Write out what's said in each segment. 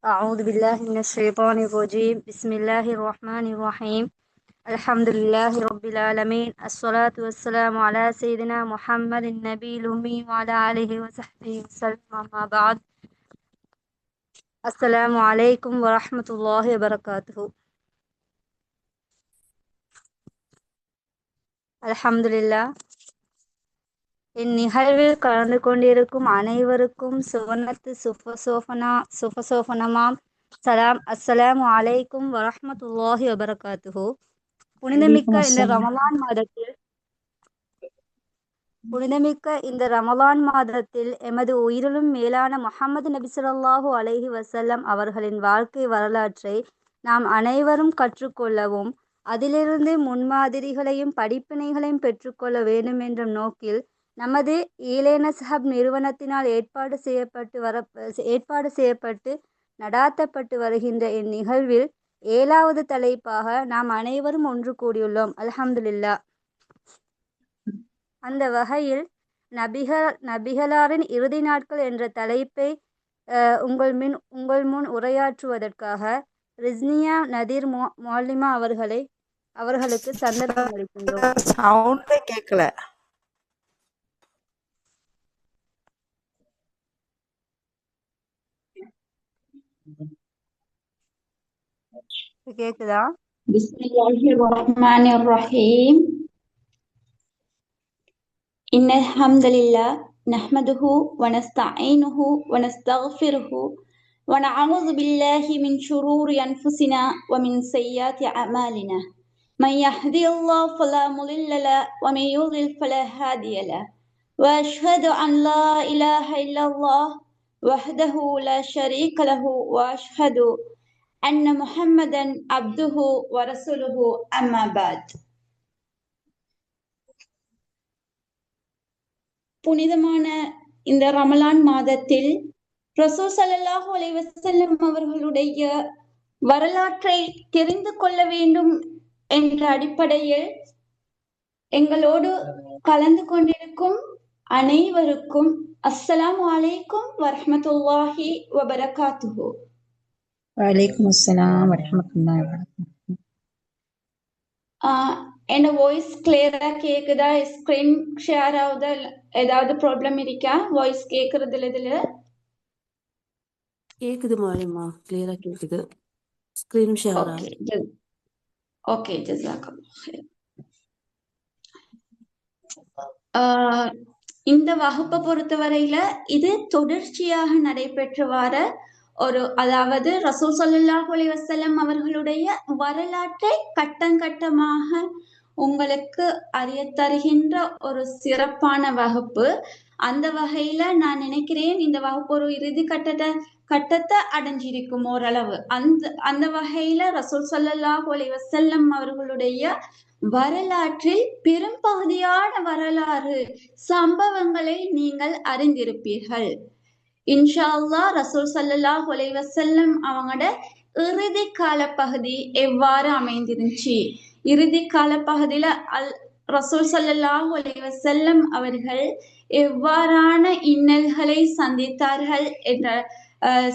أعوذ بالله من الشيطان الرجيم بسم الله الرحمن الرحيم الحمد لله رب العالمين الصلاة والسلام على سيدنا محمد النبي الأمي وعلى آله وصحبه وسلم أما بعد السلام عليكم ورحمة الله وبركاته الحمد لله இந்நிகழ்வில் கலந்து கொண்டிருக்கும் அனைவருக்கும் சுவனத்து சுபசோபனமாம் சலாம் அஸ்ஸலாமு அலைக்கும் வரஹ்மத்துல்லாஹி வபரகாத்துஹு. புனிதமிக்க வலைக்கும் இந்த அஸ்ஸலாம். ரமலான் மாதத்தில் எமது உயிரிலும் மேலான முஹம்மது நபி ஸல்லல்லாஹு அலைஹி வஸல்லம் அவர்களின் வாழ்க்கை வரலாற்றை நாம் அனைவரும் கற்றுக்கொள்ளவும் அதிலிருந்து முன்மாதிரிகளையும் படிப்பினைகளையும் பெற்றுக்கொள்ள வேண்டும் என்ற நோக்கில் நமது ஈலேனஸ்ஹப் நிறுவனத்தினால் ஏற்பாடு செய்யப்பட்டு நடாத்தப்பட்டு வருகின்ற இந்நிகழ்வில் 7வது தலைப்பாக நாம் அனைவரும் ஒன்று கூடியுள்ளோம். அல்ஹம்துலில்லாஹ். அந்த வகையில் நபிகளாரின் இறுதி நாட்கள் என்ற தலைப்பை உங்கள் முன் உரையாற்றுவதற்காக ரிஸ்னியா நதீர் மௌலிமா அவர்களுக்கு சந்தர்ப்பம் அளிக்கின்றோம். சவுண்டே கேட்கல. கேக்குதா? பிஸ்மில்லாஹிர்ரஹ்மானிர்ரஹீம். இன்னல் ஹம்தலில்லாஹ் நஹ்மதுஹு வ நஸ்தஈனுஹு வ நஸ்தக்ஃபிருஹு வ நஅஊது பில்லாஹி மின் ஷுரூரி அன்ஃபுஸினா வ மின் ஸய்யிஆத்தி அஅமாலினா. மன் யஹ்தியல்லாஹு ஃபலா முضில்ல லஹு வ மன் யுضلل ஃபலா ஹாதிய லஹு. வ அஷ்ஹது அன் லா இலாஹ இல்லல்லாஹ் வஹ்தஹு லா ஷரீக லஹு வ அஷ்ஹது அன்ன முஹம்மதன் அப்துஹு வ ரசூலுஹு அம்மா பஅத். புனிதமான இந்த ரமலான் மாதத்தில் ரசூல் ஸல்லல்லாஹு அலைஹி வஸல்லம் அவர்களுடைய வரலாற்றை தெரிந்து கொள்ள வேண்டும் என்ற அடிப்படையில் எங்களோடு கலந்து கொண்டிருக்கும் அனைவருக்கும் அஸ்ஸலாமு அலைக்கும் வரஹ்மத்துல்லாஹி வபரகாத்துஹு. வலைக்கும் அஸ்ஸலாம் வரஹ்மத்துல்லாஹி வபரகாத்துஹு. என்ன வாய்ஸ் கிளியரா கேக்குதா? ஸ்கிரீன் ஷேர் ஆகுதா? ஏதாவது ப்ராப்ளம் இருக்கா? வாய்ஸ் கேக்குறதுல இதுல கேக்குது மாலிமா, கிளியரா கேக்குது. ஸ்கிரீன் ஷேர் ஓகே ஜஸாக்கல்லாஹ். இந்த வகுப்பை பொறுத்தவரையில இது தொடர்ச்சியாக நடைபெற்று வர அதாவது ரசூல் ஸல்லல்லாஹு அலைஹி வஸல்லம் அவர்களுடைய வரலாற்றை கட்டங்கட்டமாக உங்களுக்கு அறிய தருகின்ற ஒரு சிறப்பான வகுப்பு. அந்த வகையில நான் நினைக்கிறேன் இந்த வகுப்பு ஒரு இறுதி கட்டத்தை அடைஞ்சிருக்கும் ஓரளவு. அந்த வகையில ரசூல் ஸல்லல்லாஹு அலைஹி வஸல்லம் அவர்களுடைய வரலாற்றில் பெரும்பகுதியான வரலாறு சம்பவங்களை நீங்கள் அறிந்திருப்பீர்கள். இன்ஷா அல்லாஹ் ரசூல் ஸல்லல்லாஹு அலைஹி வஸல்லம் அவங்களோட இறுதி கால பகுதி எவ்வாறு அமைந்திருந்துச்சு, இறுதி கால பகுதியில ரசூல் ஸல்லல்லாஹு அலைஹி வஸல்லம் அவர்கள் எவ்வாறான இன்னல்களை சந்தித்தார்கள் என்ற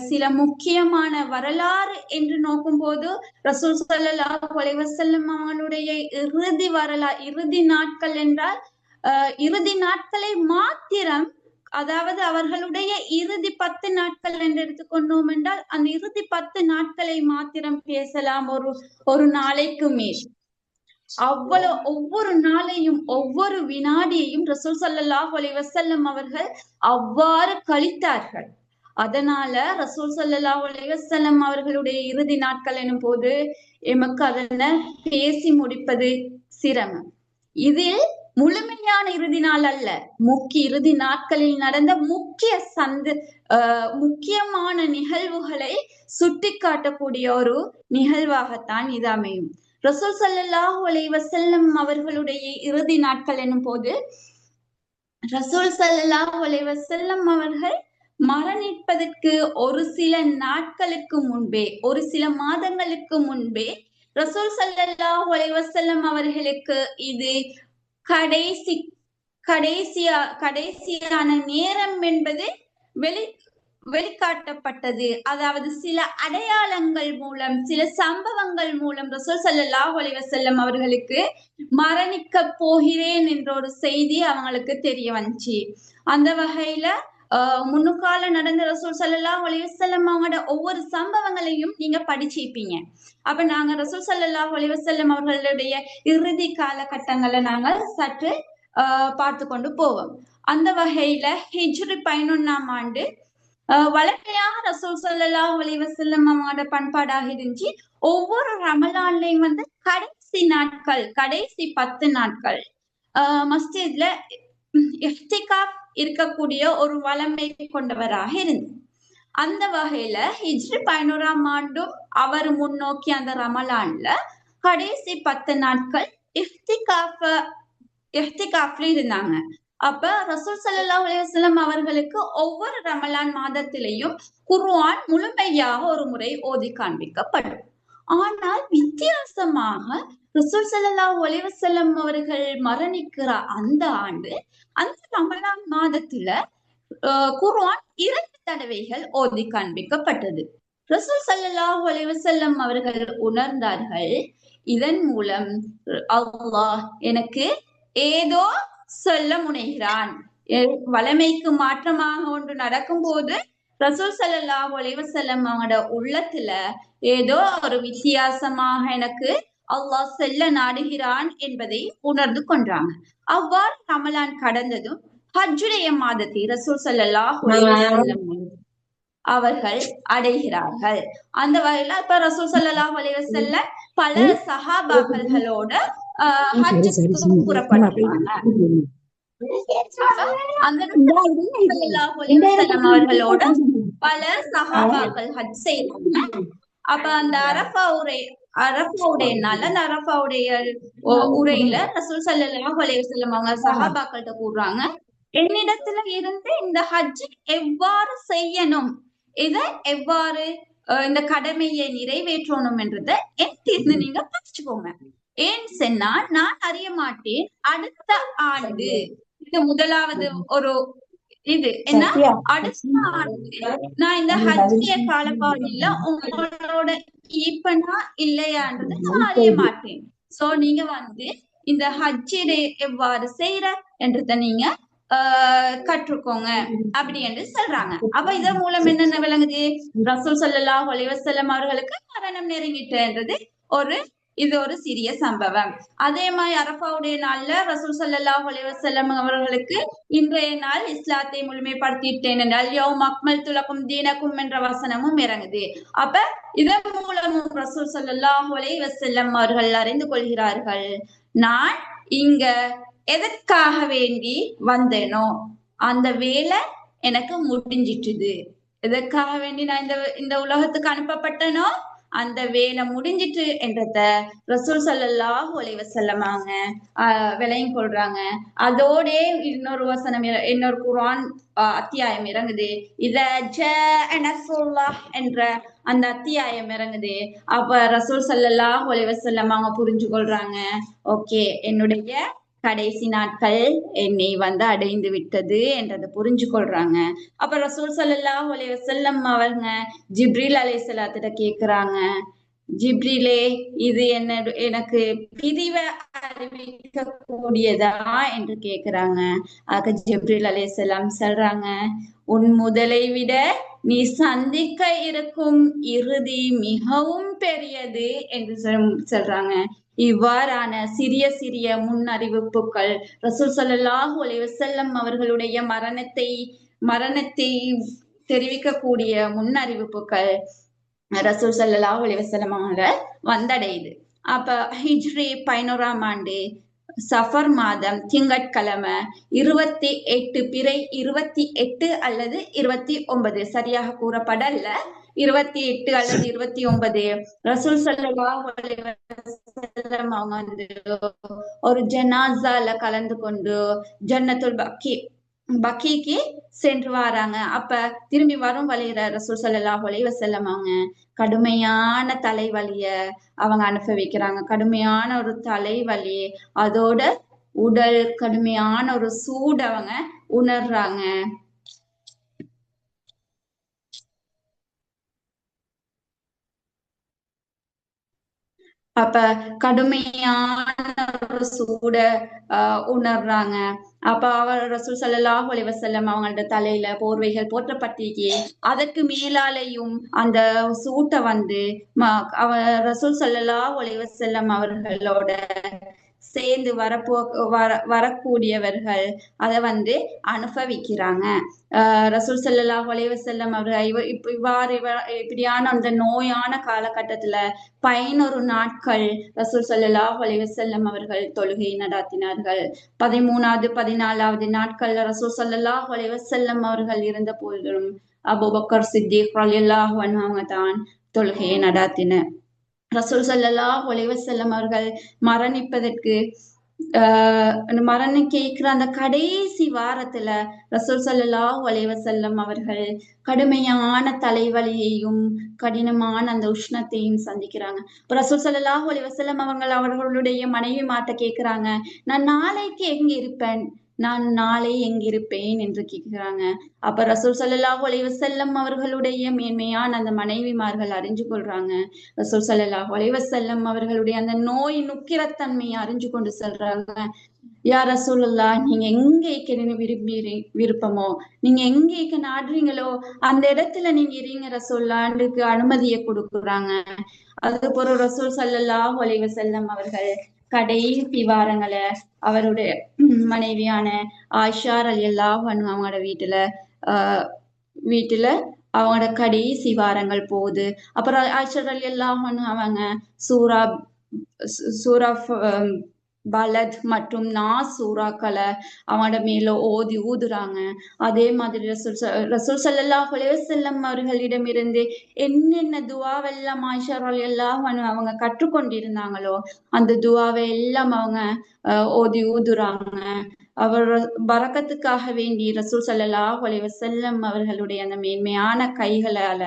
சில முக்கியமான வரலாறு என்று நோக்கும் போது ரசூல் ஸல்லல்லாஹு அலைஹி வஸல்லம் அவங்களுடைய இறுதி நாட்கள் என்றால் இறுதி நாட்களை மாத்திரம், அதாவது அவர்களுடைய இறுதி 10 நாட்கள் என்று எடுத்துக்கொண்டோம் என்றால் அந்த இறுதி 10 நாட்களை மாத்திரம் பேசலாம். ஒரு நாளைக்கு மேல் அவ்வளவு ஒவ்வொரு நாளையும் ஒவ்வொரு வினாடியையும் ரசூல் ஸல்லல்லாஹு அலைஹி வஸல்லம் அவர்கள் அவ்வாறு கழித்தார்கள். அதனால ரசூல் ஸல்லல்லாஹு அலைஹி வஸல்லம் அவர்களுடைய இறுதி நாட்கள் எனும் போது எமக்கு அதனை பேசி முடிப்பது சிரமம். இதில் முழுமையான இறுதி நாள் அல்ல, இறுதி நாட்களில் நடந்த முக்கியமான நிகழ்வுகளை சுட்டி காட்டக்கூடிய ஒரு நிகழ்வாகத்தான் இது அமையும். ரசூல் ஸல்லல்லாஹு அலைஹி வஸல்லம் அவர்களுடைய இறுதி நாட்கள் எனும் போது ரசூல் ஸல்லல்லாஹு அலைஹி வஸல்லம் அவர்கள் மரணிப்பதற்கு ஒரு சில நாட்களுக்கு முன்பே, ஒரு சில மாதங்களுக்கு முன்பே ரசூல் ஸல்லல்லாஹு அலைஹி வஸல்லம் அவர்களுக்கு இது கடைசியான நேரம் என்பது வெளிக்காட்டப்பட்டது. அதாவது சில அடையாளங்கள் மூலம், சில சம்பவங்கள் மூலம் ரசூல் ஸல்லல்லாஹு அலைஹி வஸல்லம் அவர்களுக்கு மரணிக்க போகிறேன் என்ற ஒரு செய்தி அவங்களுக்கு தெரிய வந்துச்சு. அந்த வகையில முன்னுக்கால நடந்த ரசூல் ஸல்லல்லாஹு அலைஹி வஸல்லம் அவங்களோட ஒவ்வொரு சம்பவங்களையும் நீங்க படிச்சிருப்பீங்க. அப்ப நாங்க ரசூல் ஸல்லல்லாஹு அலைஹி வஸல்லம் அவர்களுடைய இறுதி காலகட்டங்களை நாங்கள் சற்று பார்த்து கொண்டு போவோம். அந்த வகையில ஹிஜ்ரி 11ஆம் ஆண்டு வளமையாக ரசூல் ஸல்லல்லாஹு அலைஹி வஸல்லம் அவங்களோட பண்பாடாக இருந்துச்சு. ஒவ்வொரு ரமலான்லயும் வந்து கடைசி நாட்கள், கடைசி 10 நாட்கள் மஸ்ஜித்ல இஃப்திகாஃப் இருக்கக்கூடிய ஒரு வளமை கொண்டவராக இருந்தது. அந்த வகையில ஹிஜ்ரி 11ஆம் ஆண்டும் அவர் முன்னோக்கி அந்த ரமலான்ல கடைசி 10 நாட்கள் இஃப்திகாஃப்ல இருந்தாங்க. அப்ப ரசூல் ஸல்லல்லாஹு அலைஹி வஸல்லம் அவர்களுக்கு ஒவ்வொரு ரமலான் மாதத்திலையும் குர்ஆன் முழுமையாக ஒரு முறை ஓதி காண்பிக்கப்படும். ஆனால் வித்தியாசமாக ரசூல் ஸல்லல்லாஹு அலைஹி வஸல்லம் அவர்கள் மரணிக்கிற அந்த ஆண்டு அந்த ரமலான் மாதத்துல குர்ஆன் 2 தடவைகள் ஓதி காண்பிக்கப்பட்டது. ரசூல் ஸல்லல்லாஹு அலைஹி வஸல்லம் அவர்கள் உணர்ந்தார்கள், இதன் மூலம் அல்லாஹ் எனக்கு ஏதோ சொல்ல முனைகிறான். வளமைக்கு மாற்றமாக ஒன்று நடக்கும் போது ரசூல் ஸல்லல்லாஹு அலைஹி வஸல்லம் அவங்களோட உள்ளத்துல ஏதோ ஒரு வித்தியாசமாக எனக்கு அல்லாஹ் செல்ல நாடுகிறான் என்பதை உணர்ந்து கொண்டாங்க. அவ்வாறு ரமலான் கடந்ததும் ஹஜ்ஜுடைய மாதத்தை ரசூல் ஸல்லல்லாஹு அலைஹி வஸல்லம் அவர்கள் அடைகிறார்கள். அந்த வகையில இப்ப ரசூல் ஸல்லல்லாஹு அலைஹி வஸல்லம் பல சஹாபாக்களோட ஹஜ்ஜுக்கு புறப்படுறாங்க. அந்த அவர்களோட பல சஹாபாக்கள் ஹஜ் செய்யறாங்க. அப்ப அந்த அரஃபாவுடைய நாள், அந்த அரஃபாவுடைய உரையில ரசூல் ஸல்லல்லாஹு அலைஹி வஸல்லம் அவங்க சஹாபாக்கள்கிட்ட கூறுறாங்க, என்னிடத்துல இருந்து இந்த ஹஜ் எவ்வாறு செய்யணும், இதை எவ்வாறு இந்த கடமையை நிறைவேற்றணும் என்றதை என்கிட்ட நீங்க படிச்சுக்கோங்க. ஏன் சொன்னா நான் அறிய மாட்டேன் அடுத்த ஆண்டு, இது முதலாவது ஒரு இது என்ன, அடுத்த ஆண்டு நான் இந்த ஹஜ்ஜிய காலப்பகுதியில உங்களோட ஈப்பனா இல்லையான்றது நான் அறிய மாட்டேன். சோ நீங்க வந்து இந்த ஹஜ்ஜியை எவ்வாறு செய்யற என்றதை நீங்க கற்றுக்கோங்க அப்படி என்று சொல்றாங்க. அப்ப இதன் மூலம் என்னென்ன விளங்குது, ரசூல் ஸல்லல்லாஹு அலைஹி வஸல்லம் அவர்களுக்கு மரணம் நெருங்கிட்டது இது ஒரு சிறிய சம்பவம். அதே மாதிரி அரஃபாவுடைய நாள்ல ரசூல் ஸல்லல்லாஹு அலைஹி வஸல்லம் அவர்களுக்கு இன்றைய நாள் இஸ்லாத்தை முழுமைப்படுத்திட்டேன் என்றால் யௌம அக்மல்து லகும் தீனகும் என்ற வசனமும் இறங்குது. அப்ப இதன் மூலமும் ரசூல் ஸல்லல்லாஹு அலைஹி வஸல்லம் அவர்கள் அறிந்து கொள்கிறார்கள், நான் இங்க எதற்காக வேண்டி வந்தேனோ அந்த வேலை எனக்கு முடிஞ்சிட்டுது. எதற்காக வேண்டி நான் இந்த உலகத்துக்கு அனுப்பப்பட்டனோ அந்த வேலை முடிஞ்சிட்டு என்றத ரசூல் ஸல்லல்லாஹு அலைஹி வஸல்லம் அவங்க விலையும் கொள்றாங்க. அதோட இன்னொரு வசனம், இன்னொரு குர்ஆன் அத்தியாயம் இறங்குது, இத ஜாஅ நஸ்ருல்லாஹ் என்ற அந்த அத்தியாயம் இறங்குது. அப்ப ரசூல் ஸல்லல்லாஹு அலைஹி வஸல்லம் அவங்க புரிஞ்சு கொள்றாங்க, ஓகே என்னுடைய கடைசி நாட்கள் என்னை வந்து அடைந்து விட்டது என்றதை புரிஞ்சு கொள்றாங்க. அப்ப ரசூல் ஸல்லல்லாஹு அலைஹி வஸல்லம் அவங்க ஜிப்ரீல் அலைஹிஸ்ஸலாத்திட்ட கேக்குறாங்க, ஜிப்ரீலே இது எனக்கு பிரிவை அறிவிக்க கூடியதா என்று கேக்குறாங்க. ஆக ஜிப்ரீல் அலைஹிஸ்ஸலாம் சொல்றாங்க, உன் முதலை விட நீ சந்திக்க இருக்கும் இறுதி மிகவும் பெரியது என்று சொல்றாங்க. இவ்வாறான சிறிய சிறிய முன்னறிவிப்புகள் ரசூல் ஸல்லல்லாஹு அலைஹி வஸல்லம் அவர்களுடைய மரணத்தை தெரிவிக்கக்கூடிய முன்னறிவிப்புகள் ரசூல் ஸல்லல்லாஹு அலைஹி வஸல்லம் அவங்கள வந்தடையுது. அப்ப ஹிஜ்ரி 11ஆம் ஆண்டு சஃபர் மாதம் திங்கட்கிழமை 28 பிறை 28 அல்லது 29 சரியாக கூறப்படல, 28 அல்லது 29 ரசூல் ஸல்லல்லாஹு அலைஹி வஸல்லம் அவங்க வந்து ஒரு ஜனாஸால கலந்து கொண்டு ஜன்னத்துல் பக்கீக்கு சென்று வராங்க. அப்ப திரும்பி வரும் வழியில ரசூல் ஸல்லல்லாஹு அலைஹி வஸல்லம் அவங்க கடுமையான தலைவலிய அவங்க அனுபவிக்கிறாங்க. கடுமையான ஒரு தலைவலி, அதோட உடல் கடுமையான ஒரு சூடு அவங்க உணர்றாங்க. அப்ப கடுமையான ஒரு சூட உணர்றாங்க. அப்ப அவர் ரசூல் ஸல்லல்லாஹு அலைஹி வஸல்லம் அவங்களோட தலையில போர்வைகள் போற்றப்பட்டிருக்கு. அதற்கு மேலாலையும் அந்த சூட்டை வந்து ரசூல் ஸல்லல்லாஹு அலைஹி வஸல்லம் அவர்களோட சேர்ந்து வரக்கூடியவர்கள் அதை வந்து அனுபவிக்கிறாங்க. ரசூல் ஸல்லல்லாஹு அலைஹி வஸல்லம் அவர்கள் இப்படியான அந்த நோயான காலகட்டத்துல 11 நாட்கள் ரசூல் ஸல்லல்லாஹு அலைஹி வஸல்லம் அவர்கள் தொழுகை நடாத்தினார்கள். 13வது 14வது நாட்கள்ல ரசூல் ஸல்லல்லாஹு அலைஹி வஸல்லம் அவர்கள் இருந்த போதிலும் அபூபக்கர் சித்திக் ரலியல்லாஹு அன்ஹு அவங்க தான் தொழுகையை நடாத்தின. ரசூல் ஸல்லல்லாஹு அலைஹி வஸல்லம் அவர்கள் மரணிப்பதற்கு மரணம் கேட்கிற அந்த கடைசி வாரத்துல ரசூல் ஸல்லல்லாஹு அலைஹி வஸல்லம் அவர்கள் கடுமையான தலைவலியையும் கடினமான அந்த உஷ்ணத்தையும் சந்திக்கிறாங்க. இப்ப ரசூல் ஸல்லல்லாஹு அலைஹி வஸல்லம் அவர்களுடைய மனைவி மாட்ட கேட்கிறாங்க, நான் நாளைக்கு எங்க இருப்பேன், நான் நாளை எங்கிருப்பேன் என்று கேட்கிறாங்க. அப்ப ரசூல் ஸல்லல்லாஹு அலைஹி வஸல்லம் அவர்களுடைய மேன்மையான அந்த மனைவிமார்கள் அறிஞ்சு கொள்றாங்க. ரசூல் ஸல்லல்லாஹு அலைஹி வஸல்லம் அவர்களுடைய அந்த நோய் நுக்கிரத்தன்மையை அறிஞ்சு கொண்டு சொல்றாங்க, யா ரசூலுல்லாஹ், நீங்க எங்க இருக்க விருப்பமோ, நீங்க எங்க இருக்க நாடுறீங்களோ அந்த இடத்துல நீங்க இருங்க ரசூலுல்லாஹ்க்கு அனுமதியை கொடுக்குறாங்க. அது போற ரசூல் ஸல்லல்லாஹு அலைஹி வஸல்லம் அவர்கள் கடைசி வாரங்களை அவருடைய மனைவியான ஆயிஷா ரலியல்லாஹு அன்ஹா அவங்களோட வீட்டுல அவங்களோட கடைசி வாரங்கள் போகுது. அப்புறம் ஆயிஷா ரலியல்லாஹு அன்ஹா அவங்க சூரா பலத் மற்றும் நாஸ் சூறாக்களை அவங்களோட மேல ஊதுறாங்க. அதே மாதிரி ரசூல் ஸல்லல்லாஹு அலைஹி வஸல்லம் அவர்களிடமிருந்து என்னென்ன துவாவெல்லாம் ஆயிஷா ரலியல்லாஹு அன்ஹா அவங்க கற்றுக்கொண்டிருந்தாங்களோ அந்த துவாவை எல்லாம் அவங்க ஊதுறாங்க. அவர் பரக்கத்துக்காக வேண்டி ரசூல் ஸல்லல்லாஹு அலைஹி வஸல்லம் அவர்களுடைய அந்த மேன்மையான கைகளால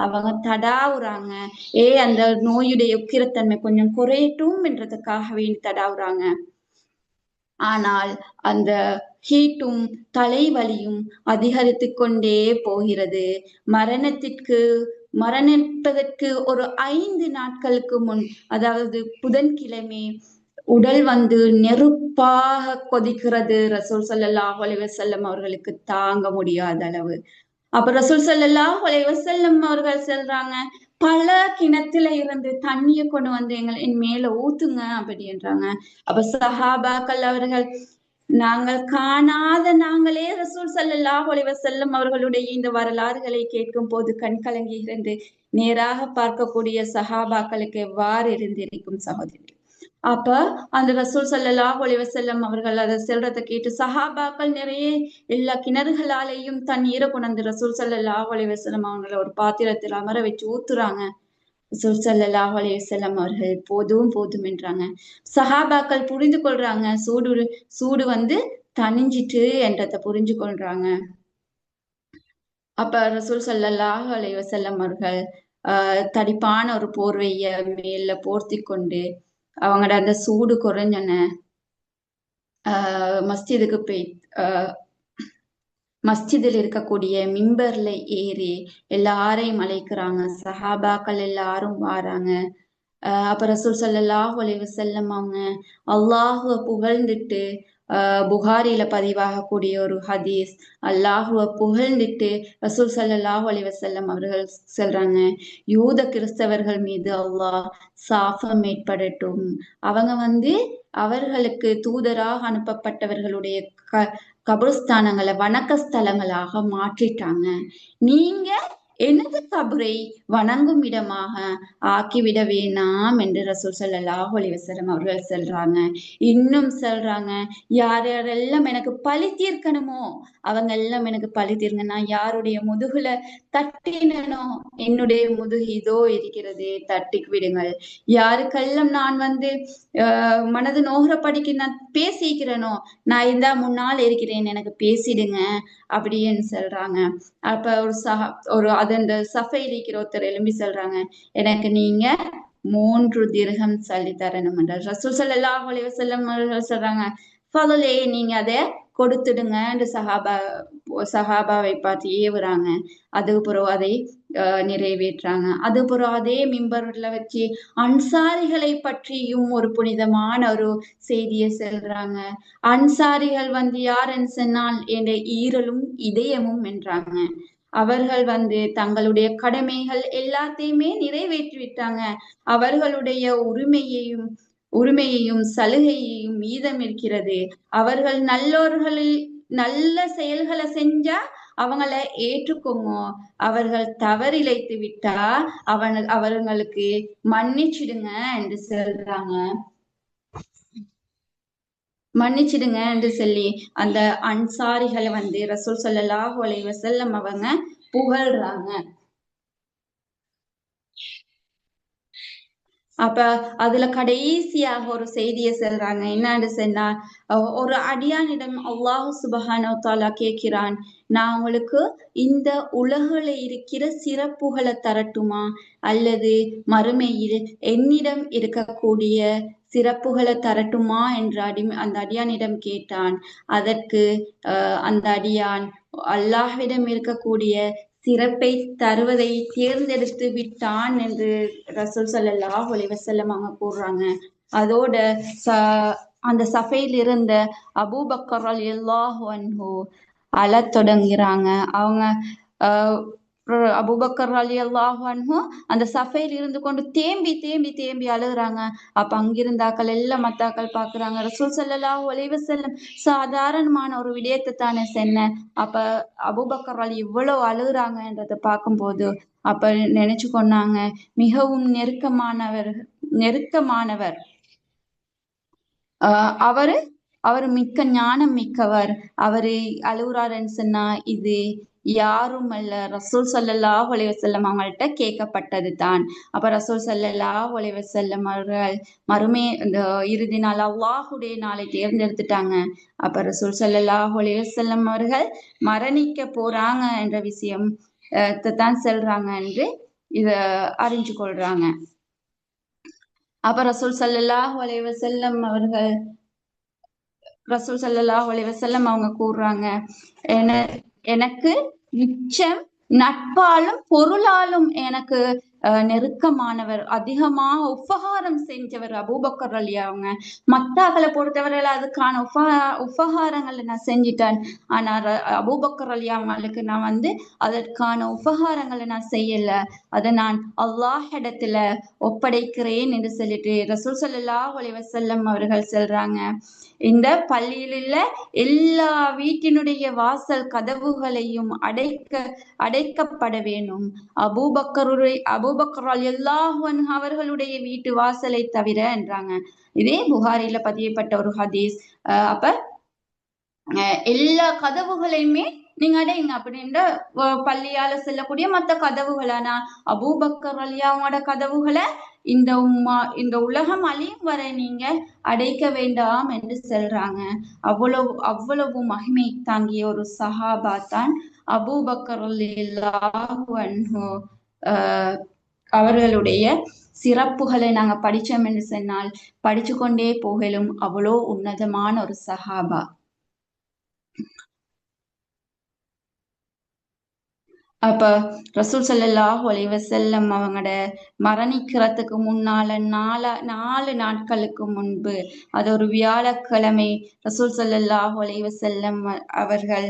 அவங்க தடாவுறாங்க. அந்த நோயுடைய உக்கிரத்தன்மை கொஞ்சம் குறையட்டும் என்றதுக்காக வேண்டி தடாவுறாங்க. ஆனால் அந்த ஹீட்டும் தலைவலியும் அதிகரித்து கொண்டே போகிறது. மரணிப்பதற்கு ஒரு 5 நாட்களுக்கு முன், அதாவது புதன்கிழமை உடல் வந்து நெருப்பாக கொதிக்கிறது. ரசூல் ஸல்லல்லாஹு அலைஹி வஸல்லம் அவர்களுக்கு தாங்க முடியாத அளவு. அப்ப ரசூல் ஸல்லல்லாஹு அலைஹி வஸல்லம் அவர்கள் சொல்றாங்க, பல கிணத்துல இருந்து தண்ணியை கொண்டு வந்து என் மேல ஊத்துங்க அப்படின்றாங்க. அப்ப சஹாபாக்கள் அவர்கள், நாங்களே ரசூல் ஸல்லல்லாஹு அலைஹி வஸல்லம் அவர்களுடைய இந்த வரலாறுகளை கேட்கும் போது கண் கலங்கி இருந்து நேராக பார்க்கக்கூடிய சஹாபாக்களுக்கு எவ்வாறு இருந்திருக்கும் சகோதரி. அப்ப அந்த ரசூல் ஸல்லல்லாஹு அலைஹி வஸல்லம் அவர்கள் அதை சொல்றதை கேட்டு சஹாபாக்கள் நிறைய எல்லா கிணறுகளாலேயும் தண்ணீரை கொண்டு ரசூல் ஸல்லல்லாஹு அலைஹி வஸல்லம் அவங்களை ஒரு பாத்திரத்தில் அமர வச்சு ஊத்துறாங்க. ரசூல் ஸல்லல்லாஹு அலைஹி வஸல்லம் அவர்கள் போதும் என்றாங்க. சஹாபாக்கள் புரிந்து கொள்றாங்க, சூடு வந்து தணிஞ்சிட்டு என்றதை புரிஞ்சு கொள்றாங்க. அப்ப ரசூல் ஸல்லல்லாஹு அலைஹி வஸல்லம் அவர்கள் தடிப்பான ஒரு போர்வைய மேல போர்த்தி கொண்டு அவங்களோட அந்த சூடு குறைஞ்சன மஸ்ஜிதுக்கு போய் மஸ்ஜிதில் இருக்கக்கூடிய மிம்பர்ல ஏறி எல்லாரையும் அழைக்கிறாங்க. சஹாபாக்கள் எல்லாரும் வாராங்க. அப்ப ரசூல் ஸல்லல்லாஹு அலைஹி வஸல்லம் அவங்க அல்லாஹுவ புகழ்ந்துட்டு புகாரில பதிவாகக்கூடிய ஒரு ஹதீஸ், அல்லாஹுவ புகழ்ந்துட்டு ரசூல் ஸல்லல்லாஹு அலைஹி வஸல்லம் அவர்கள் சொல்றாங்க, யூத கிறிஸ்தவர்கள் மீது அல்லாஹ் சாபம் ஏற்படட்டும், அவங்க வந்து அவர்களுக்கு தூதராக அனுப்பப்பட்டவர்களுடைய கபருஸ்தானங்களை வணக்க ஸ்தலங்களாக மாற்றிட்டாங்க. நீங்க எனது கபரை வணங்கும் இடமாக ஆக்கிவிட வேணாம் என்று ரசூல் ஸல்லல்லாஹு அலைஹி வஸல்லம் அவர்கள் சொல்றாங்க. இன்னும் சொல்றாங்க, யாரெல்லாம் எனக்கு பழி தீர்க்கணுமோ அவங்க எல்லாம் எனக்கு பழி தீர்ங்க. நான் யாருடைய முதுகுல தட்டினோ என்னுடைய முதுகு இதோ இருக்கிறது, தட்டி விடுங்கள். யாருக்கெல்லாம் நான் வந்து மனது நோகிறபடிக்கு நான் பேசிக்கிறேனோ நான் இருந்தா முன்னால் இருக்கிறேன், எனக்கு பேசிடுங்க அப்படின்னு சொல்றாங்க. அப்ப அந்த சஃபையில் இருக்கிற ஒருத்தர் எழும்பி சொல்றாங்க, எனக்கு நீங்க 3 திர்ஹம் சொல்லி தரணும் என்றார். ரசூல் ஸல்லல்லாஹு அலைஹி வஸல்லம் அவர்கள் சொல்றாங்க, ஃபலலே நீங்க அதை கொடுத்துடுங்க என்று சஹாபாவை பார்த்து ஏவுறாங்க. அதுக்கு பிறகு அதை நிறைவேற்றாங்க. அது பிறகு அதே மிம்பர்ல வச்சு அன்சாரிகளை பற்றியும் ஒரு புனிதமான ஒரு செய்தியை சொல்றாங்க. அன்சாரிகள் யாருன்னு சொன்னால் என்ற ஈரலும் இதயமும் என்றாங்க. அவர்கள் தங்களுடைய கடமைகள் எல்லாத்தையுமே நிறைவேற்றி விட்டாங்க. அவர்களுடைய உரிமையையும் சலுகையையும் மீதம் இருக்கிறது. அவர்கள் நல்ல செயல்களை செஞ்சா அவங்கள ஏற்றுக்கோங்க. அவர்கள் தவறிழைத்து விட்டா அவர்களுக்கு மன்னிச்சிடுங்க என்று சொல்றாங்க. மன்னிச்சிடுங்க என்று சொல்லி அந்த அன்சாரிகளை ரசூல் ஸல்லல்லாஹு அலைஹி வஸல்லம் அவங்க புகழ்றாங்க. அப்ப அதுல கடைசியாக ஒரு செய்தியை சொல்றாங்க. என்னன்னு சொன்னா, ஒரு அடியானிடம் அல்லாஹ் சுப்ஹானஹு வ தஆலா கேட்கிறான், நான் உங்களுக்கு இந்த உலகில இருக்கிற சிறப்புகளை தரட்டுமா அல்லது மறுமையில் என்னிடம் இருக்கக்கூடிய சிறப்புகளை தரட்டுமா என்று அந்த அடியானிடம் கேட்டான். அதற்கு அந்த அடியான் அல்லாஹ்விடம் இருக்கக்கூடிய சிறப்பை தருவதை தேர்ந்தெடுத்து விட்டான் என்று ரசூல் ஸல்லல்லாஹு அலைஹி வஸல்லம் அவங்க கூறுறாங்க. அதோட அந்த சஃபையில் இருந்த அபூபக்கர் ரலியல்லாஹு அன்ஹு அழத் தொடங்குறாங்க. அவங்க அபூபக்கர் ரலியல்லாஹு அன்ஹு அந்த சஃபையில் இருந்து கொண்டு தேம்பி தேம்பி தேம்பி அழுகுறாங்க. அப்ப அங்கிருந்தாக்கள் எல்லாம் மத்தாக்கள் பாக்குறாங்க. ரசூல் ஸல்லல்லாஹு அலைஹி வஸல்லம் சாதாரணமான ஒரு விடயத்தை தானே சொன்ன. அப்ப அபூபக்கர் அலி இவ்வளவு அழுகுறாங்கன்றத பார்க்கும்போது அப்ப நினைச்சு கொண்டாங்க, மிகவும் நெருக்கமானவர் அவரு மிக்க ஞானம் மிக்கவர். அவரு அழுகுறாருன்னு சொன்னா இது யாரும் அல்ல, ரசூல் ஸல்லல்லாஹு அலைஹி வஸல்லம் அவங்கள்ட்ட கேட்கப்பட்டது தான். அப்ப ரசூல் ஸல்லல்லாஹு அலைஹி வஸல்லம் அவர்கள் மறுமை இந்த இறுதி நாள் அல்லாஹுடைய நாளை தேர்ந்தெடுத்துட்டாங்க. அப்ப ரசூல் ஸல்லல்லாஹு அலைஹி வஸல்லம் அவர்கள் மரணிக்க போறாங்க என்ற விஷயம் தான் சொல்றாங்க என்று இத அறிஞ்சு கொள்றாங்க. அப்ப ரசூல் ஸல்லல்லாஹு அலைஹி வஸல்லம் அவங்க கூறுறாங்க, எனக்கு மிச்சம் நட்பாலும் பொருளாலும் எனக்கு நெருக்கமானவர், அதிகமாக உபகாரம் செஞ்சவர் அபூபக்கர் அலி அவங்க. மத்தாக்களை பொறுத்தவரையில அதுக்கான உபகாரங்களை நான் செஞ்சிட்டேன். ஆனா அபூபக்கர் அலி அவங்களுக்கு நான் அதற்கான உபகாரங்களை நான் செய்யல. அதை நான் அல்லாஹ் இடத்துல ஒப்படைக்கிறேன் என்று சொல்லிட்டு ரசூல் ஸல்லல்லாஹு அலைஹி வஸல்லம் அவர்கள் சொல்றாங்க, இந்த பள்ளியிலுள்ள எல்லா வீட்டினுடைய வாசல் கதவுகளையும் அடைக்கப்பட வேணும், அபூபக்கர் ரலியல்லாஹு அன்ஹு அவர்களுடைய வீட்டு வாசலை தவிர என்றாங்க. இதே புகாரில பதியப்பட்ட ஒரு ஹதீஸ். அப்ப எல்லா கதவுகளையுமே நீங்க அடையுங்க அப்படின்ற பள்ளியால செல்லக்கூடிய மற்ற கதவுகளானா அபூபக்கர் ரலியல்லாஹு கதவுகளை இந்த உலகம் அழியும் வரை நீங்க அடைக்க வேண்டாம் என்று சொல்றாங்க. அவ்வளவு மகிமை தாங்கிய ஒரு சஹாபா தான் அபூபக்கர் ரலியல்லாஹு அன்ஹு. அவர்களுடைய சிறப்புகளை நாங்க படிச்சோம் என்று சொன்னால் படிச்சு கொண்டே போகலும். அவ்வளோ உன்னதமான ஒரு சஹாபா. அப்ப ரசூல் ஸல்லல்லாஹு அலைஹி வஸல்லம் அவங்களோட மரணிக்கிறதுக்கு முன்னால 4 நாட்களுக்கு முன்பு, அது ஒரு வியாழக்கிழமை, ரசூல் ஸல்லல்லாஹு அலைஹி வஸல்லம் அவர்கள்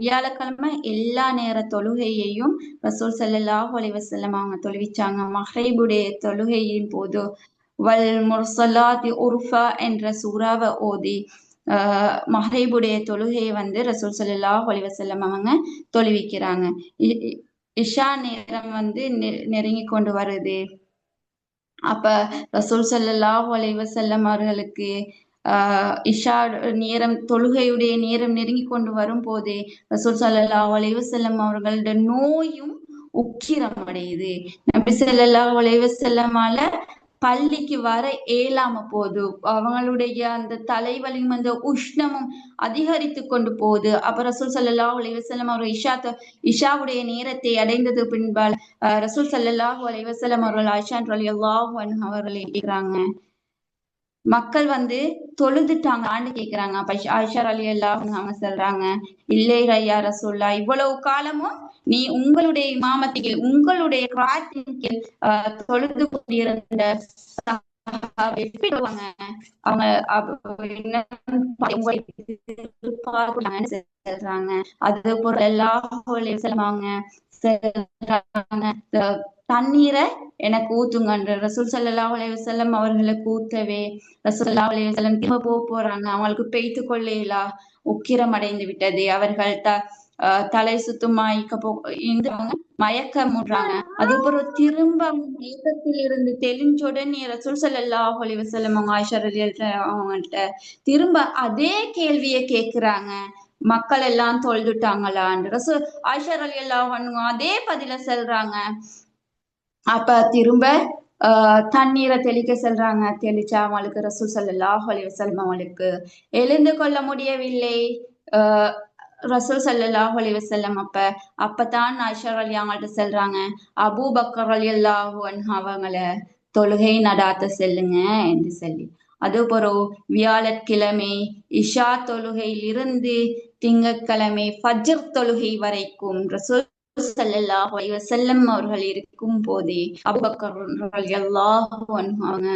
வியாழக்கிழமை எல்லா நேர தொழுகையையும் ரசூல் ஸல்லல்லாஹு அலைஹி வஸல்லம் அவங்க தொழுவிச்சாங்க. மஹ்ரிபுடைய தொழுகையின் போது வல் முர்ஸலாத்தி உர்ஃபா என்ற சூறாவை ஓதி மஹ்ரிபுடைய தொழுகையை ரசூல் ஸல்லல்லாஹு அலைஹி வஸல்லம் அவங்க தொழுவிக்கிறாங்க. இஷா நேரம் நெருங்கி கொண்டு வருது. அப்ப ரசூல் ஸல்லல்லாஹு அலைஹி வஸல்லம் அவர்களுக்கு இஷா நேரம் தொழுகையுடைய நேரம் நெருங்கி கொண்டு வரும் போதே ரசூல் ஸல்லல்லாஹு அலைஹி வஸல்லம் அவர்களுடைய நோயும் உக்கிரம் அடையுது. நபி ஸல்லல்லாஹு அலைஹி வஸல்லமால பள்ளிக்கு வர இயலாம போகுது. அவங்களுடைய அந்த தலைவலியும் அந்த உஷ்ணமும் அதிகரித்து கொண்டு போகுது. அப்ப ரசூல் ஸல்லல்லாஹு அலைஹி வஸல்லம் அவர்கள் இஷாவுடைய நேரத்தை அடைந்தது பின்பால் ரசூல் ஸல்லல்லாஹு அலைஹி வஸல்லம் அவர்கள் ஆயிஷா ரலியல்லாஹு அன்ஹா அவர்களை கேட்கிறாங்க, மக்கள் தொழுதுட்டாங்களான்னு கேக்குறாங்க. அப்ப ஆயிஷா ரலியல்லாஹு அன்ஹா அவங்க சொல்றாங்க, இல்லை ஐயா ரசூல்லா, இவ்வளவு காலமும் நீ உங்களுடைய இமாமத்திற்கு உங்களுடைய கிராத்திற்கு தொழுது கொண்டிருந்த விடுவாங்க அவங்க சொல்றாங்க. அது போல அவங்க தண்ணீரை எனக்கு ஊத்துங்க. ரசூல் ஸல்லல்லாஹு அலைஹி வஸல்லம் அவர்களுக்கு ஊத்தவே ரசூல் ஸல்லல்லாஹு அலைஹி வஸல்லம் திரும்ப போறாங்க. அவங்களுக்கு பெய்து கொள்ளேலா, உக்கிரம் அடைந்து விட்டது. அவர்கள் தலை சுத்தமாய்க்க மயக்கமுறாங்க. அதுக்கப்புறம் திரும்ப மயக்கத்தில் இருந்து தெளிஞ்சுடனே ரசூல் ஸல்லல்லாஹு அலைஹி வஸல்லம் அவங்க ஆயிஷா ரலியல்லாஹு அவங்கள்ட்ட திரும்ப அதே கேள்வியை கேக்குறாங்க, மக்கள் எல்லாம் தொழுதுட்டாங்களான்னு. ரசூல் ஆயிஷா ரலியல்லாஹு அன்ஹா அதே பதில சொல்றாங்க. அப்ப திரும்ப தண்ணீரை தெளிக்க சொல்றாங்க. தெளிச்சா அவங்களுக்கு ரசூல் ஸல்லல்லாஹு அலைஹி வஸல்லம் அவங்களுக்கு எழுந்து கொள்ள முடியவில்லை. ரசூல் ஸல்லல்லாஹு அலைஹி வஸல்லம் அப்பதான் ஆயிஷா ரலி அவங்கள்ட்ட சொல்றாங்க, அபூபக்கர் ரலியல்லாஹு அன்ஹு அவங்கள தொழுகை நடாத்த செல்லுங்க என்று சொல்லி. அதுபோல வியாழக்கிழமை இஷா தொழுகையில் இருந்து திங்கட்கிழமை ஃபஜ்ர் தொழுகை வரைக்கும் ரசூல் ஸல்லல்லாஹு அலைஹி வஸல்லம் அவர்கள் இருக்கும் போதே அபூபக்கர் ரலியல்லாஹு அன்ஹு அவங்க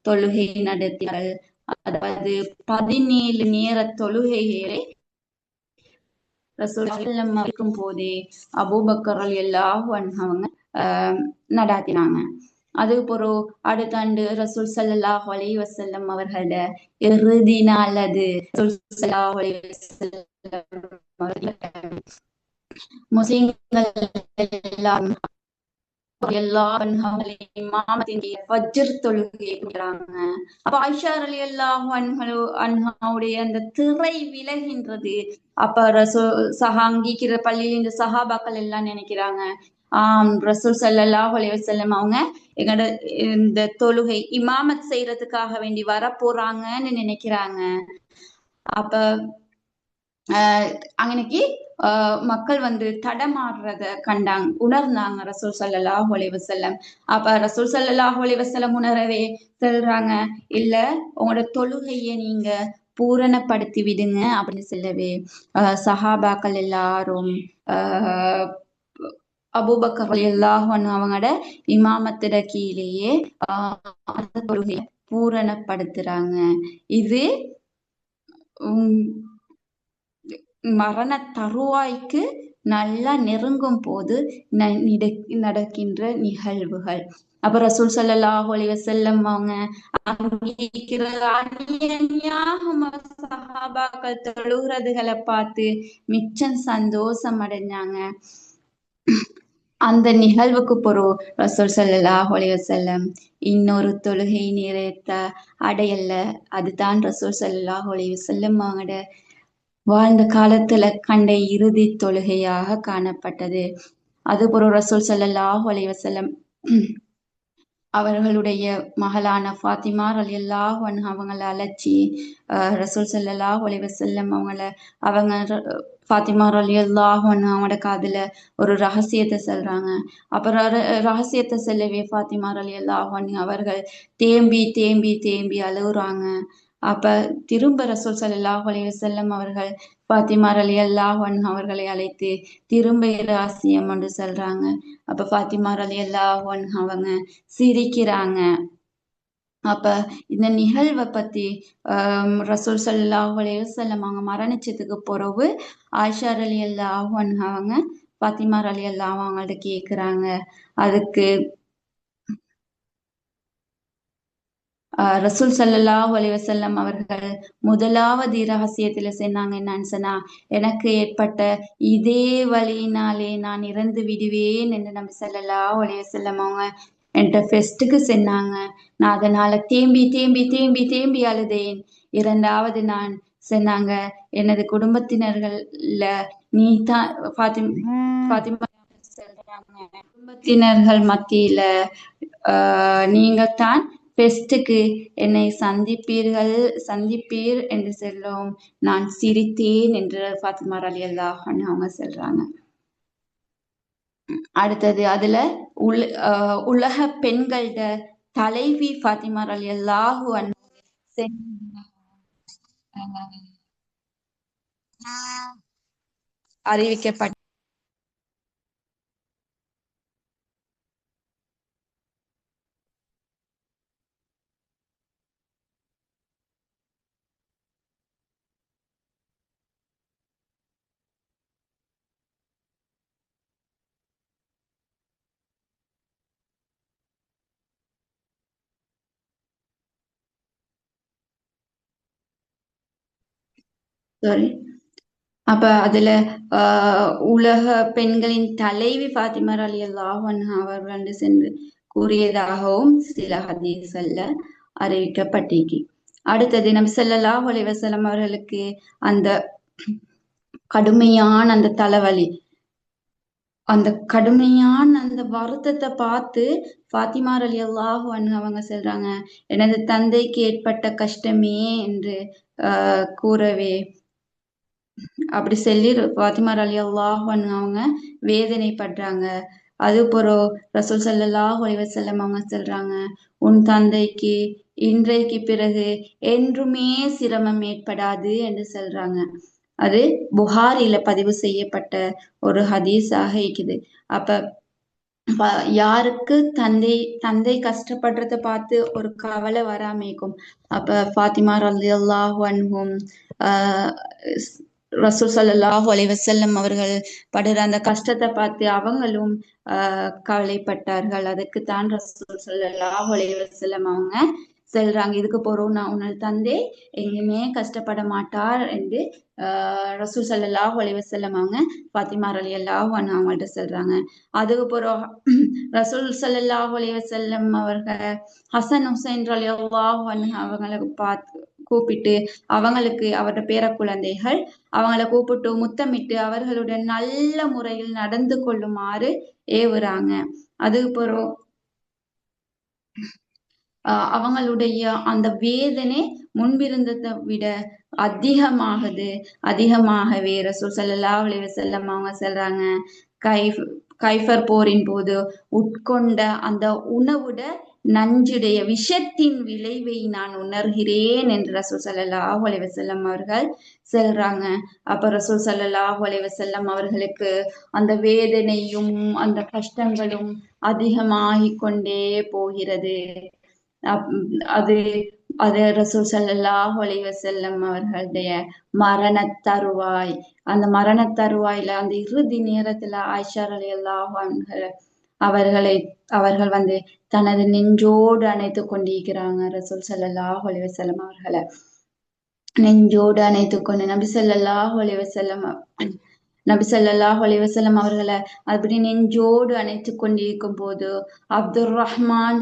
தொழுகை நடத்தினார்கள். அதாவது 17 நேர தொழுகைகளை ரசூல் ஸல்லல்லாஹு இருக்கும் போதே அபூபக்கர் ரலியல்லாஹு அன்ஹு அவங்க நடாத்தினாங்க. அது போல அடுத்த ஆண்டு ரசூல் ஸல்லல்லாஹு அலைஹி வஸல்லம் அவர்களோட இறுதி நாள் அது. ரசூல் ஸல்லல்லாஹு அலைஹி வஸல்லம் முஸ்லிம்கள் எல்லாம் ஃபஜ்ர் தொழுகை கொடுக்குறாங்க. அப்ப ஆயிஷா ரலியல்லாஹு அன்ஹாவுடைய அந்த திரை விலகின்றது. அப்ப அங்கிக்கிற பள்ளியில் இந்த சஹாபாக்கள் எல்லாம் நினைக்கிறாங்க, ரசூல் ஸல்லல்லாஹு அலைஹி வஸல்லம் அவங்க எங்களோட இந்த தொழுகை இமாமத் செய்யறதுக்காக வேண்டி வர போறாங்கன்னு நினைக்கிறாங்க. அப்ப அன்னைக்கு மக்கள் தடமாறுறத உணர்ந்தாங்க ரசூல் ஸல்லல்லாஹு அலைஹி வஸல்லம். அப்ப ரசூல் ஸல்லல்லாஹு அலைஹி வஸல்லம் உணரவே சொல்றாங்க, இல்ல உங்களோட தொழுகையை நீங்க பூரணப்படுத்தி விடுங்க அப்படின்னு சொல்லவே சஹாபாக்கள் எல்லாரும் அபூபக்கர் ரலியல்லாஹு அன்ஹு அவங்களோட இமாமத்திட கீழேயே அந்த தொழுகையை பூரணப்படுத்துறாங்க. இது மரண தருவாய்க்கு நல்லா நெருங்கும் போது நடக்கின்ற நிகழ்வுகள். அப்ப ரசூல் ஸல்லல்லாஹு அலைஹி வஸல்லம் அவங்க அங்கீகிற சஹாபாக்கள் தொழுகிறதுகளை பார்த்து மிச்சம் சந்தோஷம் அடைஞ்சாங்க. அந்த நிகழ்வுக்கு பிறகு ரசூல் ஸல்லல்லாஹு அலைஹி வஸல்லம் இன்னொரு தொழுகை நிறைத்த அடையல்ல. அதுதான் ரசூல் ஸல்லல்லாஹு அலைஹி வஸல்லம் அவங்களோட வாழ்ந்த காலத்துல கண்ட இறுதி தொழுகையாக காணப்பட்டது. அதுபோல ரசூல் ஸல்லல்லாஹு அலைஹி வஸல்லம் அவர்களுடைய மகளான ஃபாத்திமா ரலியல்லாஹு அன்ஹா அவங்களை அழைச்சி ரசூல் ஸல்லல்லாஹு அலைஹி வஸல்லம் அவங்க ஃபாத்திமா ரலியல்லாஹு அன்ஹா அவங்களோட காதுல ஒரு ரகசியத்தை சொல்றாங்க. அப்புறம் ரகசியத்தை சொல்லவே ஃபாத்திமா ரலியல்லாஹு அன்ஹா அவர்கள் தேம்பி தேம்பி தேம்பி அழுகுறாங்க. அப்ப திரும்ப ரசூல் ஸல்லல்லாஹு அலைஹி வஸல்லம் அவர்கள் ஃபாத்திமா ரலியல்லாஹு அன்ஹா அவர்களை அழைத்து திரும்ப ரகசியம் என்று சொல்றாங்க. அப்ப ஃபாத்திமா ரலியல்லாஹு அன்ஹா அவங்க சிரிக்கிறாங்க. அப்ப இந்த நிகழ்வை பத்தி ரசூல் ஸல்லல்லாஹு அலைஹி வஸல்லம் அவங்க மரணிச்சதுக்கு பிறகு ஆயிஷா ரலியல்லாஹு அன்ஹா அவங்க ஃபாத்திமா ரலியல்லாஹு அவங்கள்ட்ட கேக்குறாங்க. அதுக்கு ரசூல் ஸல்லல்லாஹு அலைஹி வஸல்லம் அவர்கள் முதலாவது ரகசியத்துல சொன்னாங்க என்னன்னு சொன்னா, எனக்கு ஏற்பட்ட இதே வழியினாலே நான் இறந்து விடுவேன் என்று நபி ஸல்லல்லாஹு அலைஹி வஸல்லம் அவங்க என்கிட்ட ஃபெஸ்ட்டுக்கு சொன்னாங்க. நான் அதனால தேம்பி தேம்பி தேம்பி தேம்பி அழுதேன். இரண்டாவது நான் சொன்னாங்க, எனது குடும்பத்தினர்கள்ல நீ தான் ஃபாத்திமா சொல்றாங்க, குடும்பத்தினர்கள் மத்தியில நீங்க தான் ஃபெஸ்ட்டுக்கு என்னை சந்திப்பீர் என்று சொல்லும் நான் சிரித்தேன் என்று ஃபாத்திமா ரலியல்லாஹு அன்ஹா அவங்க சொல்றாங்க. அடுத்தது அதுல உலக பெண்களோட தலைவி ஃபாத்திமா ரலியல்லாஹு அன்ஹா அறிவிக்கப்பட்ட சாரி. அப்ப அதுல உலக பெண்களின் தலைவி ஃபாத்திமா ரலியல்லாஹு அன்ஹா அவர்கள் வந்து சென்று கூறியதாகவும் சில ஹதீஸ்கள்ல அறிவிக்கப்பட்டிருக்கு. அடுத்தது நபி ஸல்லல்லாஹு அலைஹி வஸல்லம் அவர்களுக்கு அந்த கடுமையான அந்த தலைவலி, அந்த கடுமையான அந்த வருத்தத்தை பார்த்து ஃபாத்திமா ரலியல்லாஹு அன்ஹா அவங்க சொல்றாங்க, எனது தந்தைக்கு ஏற்பட்ட கஷ்டமே என்று கூறவே அப்படி சொல்லி ஃபாத்திமா ரலியல்லாஹு அன்ஹா அவங்க வேதனைப்படுறாங்க. அது பிறகு ரசூல் ஸல்லல்லாஹு அலைஹி வஸல்லம் அவங்க சொல்றாங்க, உன் தந்தைக்கு இன்றைக்கு பிறகு என்றுமே சிரமம் ஏற்படாது என்று சொல்றாங்க. அது புகாரில பதிவு செய்யப்பட்ட ஒரு ஹதீஸாக இருக்குது. அப்ப யாருக்கு தந்தை கஷ்டப்படுறத பார்த்து ஒரு கவலை வராம இருக்கும். அப்ப ஃபாத்திமா ரலியல்லாஹு அன்ஹும் ரசூல் ஸல்லல்லாஹு அலைஹி வஸல்லம் அவர்கள் படுற அந்த கஷ்டத்தை பார்த்து அவங்களும் கவலைப்பட்டார்கள். அதுக்குத்தான் ரசூல் ஸல்லல்லாஹு அலைஹி வஸல்லம் அவங்க சொல்றாங்க, இதுக்கு போறோம் நான் உன்னோட தந்தை எங்கேயுமே கஷ்டப்பட மாட்டார் என்று ரசூல் ஸல்லல்லாஹு அலைஹி வஸல்லம் அவங்க ஃபாத்திமா ரலியல்லாஹு அன்ஹா அவங்கள்ட்ட சொல்றாங்க. அதுக்கு பிறகு ரசூல் ஸல்லல்லாஹு அலைஹி வஸல்லம் அவர்கள் ஹசன் ஹுசைன் ரலியல்லாஹு அன்ஹு அவங்களை கூப்பிட்டு அவங்களுக்கு அவரோட பேர குழந்தைகள் அவங்கள கூப்பிட்டு முத்தமிட்டு அவர்களுடன் நல்ல முறையில் நடந்து கொள்ளுமாறு ஏவுறாங்க. அதுக்கு பிறகு அவங்களுடைய அந்த வேதனை முன்பிருந்ததை விட அதிகமாகவே ரசூல் ஸல்லல்லாஹு அலைஹி வஸல்லம் அவங்க சொல்றாங்க, கைஃபர் போரின் போது உட்கொண்ட அந்த உணவுட நஞ்சுடைய விஷத்தின் விளைவை நான் உணர்கிறேன் என்று ரசூல் ஸல்லல்லாஹு அலைஹி வஸல்லம் அவர்கள் சொல்றாங்க. அப்ப ரசூல் ஸல்லல்லாஹு அலைஹி வஸல்லம் அவர்களுக்கு அந்த வேதனையும் அந்த கஷ்டங்களும் அதிகமாகிக் கொண்டே போகிறது. அது அது ரசூல் ஸல்லல்லாஹு அலைஹி வஸல்லம் அவர்களுடைய மரண தருவாய். அந்த மரண தருவாயில அந்த இறுதி நேரத்துல ஆயிஷா ரலியல்லாஹு அன்ஹா அவர்கள் வந்து தனது நெஞ்சோடு அணைத்து கொண்டிருக்கிறாங்க. ரசூல் ஸல்லல்லாஹு அலைஹி வஸல்லம் அவர்களை நெஞ்சோடு அணைத்து கொண்டு நபி ஸல்லல்லாஹு அலைஹி வஸல்லம் அவர்களை அப்படி நெஞ்சோடு அணைத்து கொண்டிருக்கும் போது அப்துர் ரஹ்மான்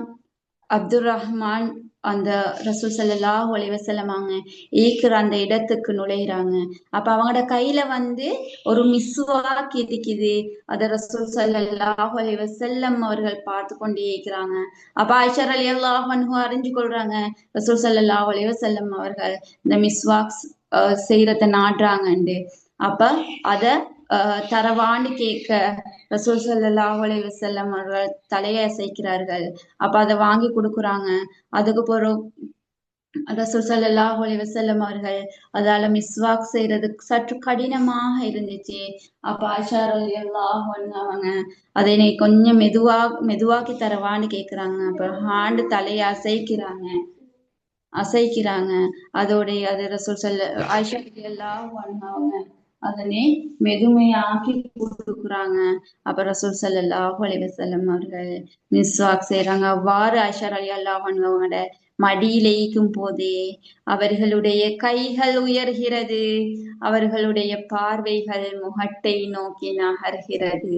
அந்த ரசூல் ஸல்லல்லாஹு அலைஹி வஸல்லம் அவங்க இருக்கிற அந்த இடத்துக்கு நுழையிறாங்க. அப்ப அவங்களோட கையில வந்து ஒரு மிஸ்வாக் இருக்குது. அத ரசூல் ஸல்லல்லாஹு அலைஹி வஸல்லம் அவர்கள் பார்த்து கொண்டே இருக்கிறாங்க. அப்ப ஆயிஷா ரலியல்லாஹு அன்ஹா அறிஞ்சு கொள்றாங்க, ரசூல் ஸல்லல்லாஹு அலைஹி வஸல்லம் அவர்கள் இந்த மிஸ்வாக் செய்யறத நாடுறாங்கண்டு. அப்ப அத தரவான்னு கேட்க ரசூல் ஸல்லல்லாஹு அலைஹி வஸல்லம் அவர்கள் தலையை அசைக்கிறார்கள். அப்ப அதை வாங்கி கொடுக்குறாங்க. அதுக்கு பிறகு ரசூல் ஸல்லல்லாஹு அலைஹி வஸல்லம் அவர்கள் அதால மிஸ்வாக் செய்யறதுக்கு சற்று கடினமாக இருந்துச்சு. அப்ப ஆயிஷா ரலியல்லாஹு அன்ஹா அவங்க அதை நீ கொஞ்சம் மெதுவாக்கி தரவான்னு கேக்குறாங்க. அப்ப ஹாண்டு தலையை அசைக்கிறாங்க. அதோடைய அது ரசூல் ஆயிஷா ரலியல்லாஹு அன்ஹா அவங்க அதனை மெதுமையாக்கி கொடுக்குறாங்க. அப்ப ரசூல் ஸல்லல்லாஹு அலைஹி வஸல்லம் அவர்கள் மிஸ்வாக் செய்யறாங்க. அவ்வாறு ஆயிஷா ரலியல்லாஹு அன்ஹா அவங்களோட மடியில இருக்கும் போதே அவர்களுடைய கைகள் உயர்கிறது, அவர்களுடைய பார்வைகள் முகட்டை நோக்கி நகர்கிறது.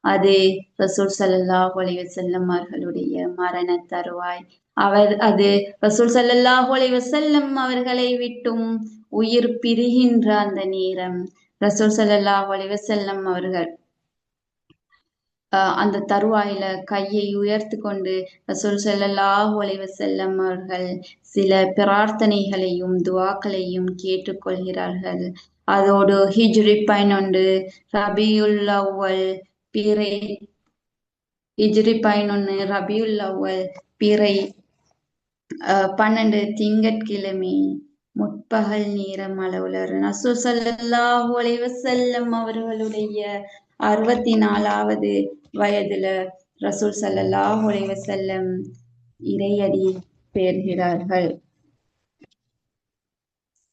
அது ரசூல் ஸல்லல்லாஹு அலைஹி வஸல்லம் அவர்களுடைய மரண தருவாய். அது ரசூல் ஸல்லல்லாஹு அலைஹி வஸல்லம் அவர்களை விட்டும் உயிர் பிரிகின்ற அந்த நேரம் ரசூல் ஸல்லல்லாஹு அலைஹி வஸல்லம் அவர்கள் அந்த தருவாயில கையை உயர்த்து கொண்டு ரசூல் ஸல்லல்லாஹு அலைஹி வஸல்லம் அவர்கள் சில பிரார்த்தனைகளையும் துஆக்களையும் கேட்டுக்கொள்கிறார்கள். அதோடு ஹிஜ்ரி 11 ரபியுல் அவ்வல் பிறை ஹிஜ்ரி 11 ரபியுல் அவ்வல் பிறை 12 திங்கட்கிழமை முற்பகல் நேரம் அளவுல ரசூல் ஸல்லல்லாஹு அலைஹி வஸல்லம் அவர்களுடைய 64வது வயதுல ரசூல் ஸல்லல்லாஹு அலைஹி வஸல்லம் இறையடி பெறுகிறார்கள்.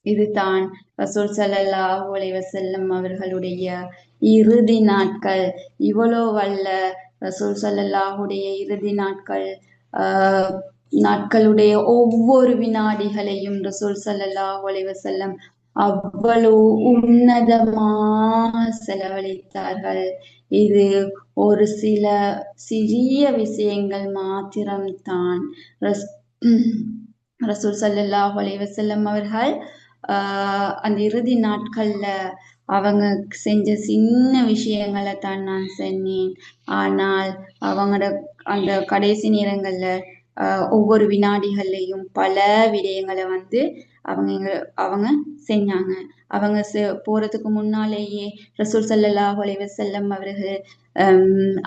இதுதான் ரசூல் ஸல்லல்லாஹு அலைஹி வஸல்லம் அவர்களுடைய இறுதி நாட்கள். இவ்வளோ வல்ல ரசூல் ஸல்லல்லாஹுடைய இறுதி நாட்கள் நாட்களுடைய ஒவ்வொரு வினாடிகளையும் ரசூல் ஸல்லல்லாஹு அலைஹி வஸல்லம் அவ்வளவு உன்னதமாக செலவழித்தார்கள். இது ஒரு சில சிறிய விஷயங்கள் மாத்திரம்தான். ரசூல் ஸல்லல்லாஹு அலைஹி வஸல்லம் அவர்கள் அந்த இறுதி நாட்கள்ல அவங்க செஞ்ச சின்ன விஷயங்களை தான் நான் சொன்னேன். ஆனால் அவங்களோட அந்த கடைசி நேரங்கள்ல ஒவ்வொரு வினாடிகள்லையும் பல விடயங்களை அவங்க செஞ்சாங்க. அவங்க போறதுக்கு முன்னாலேயே ரசூல் ஸல்லல்லாஹு அலைஹி வஸல்லம்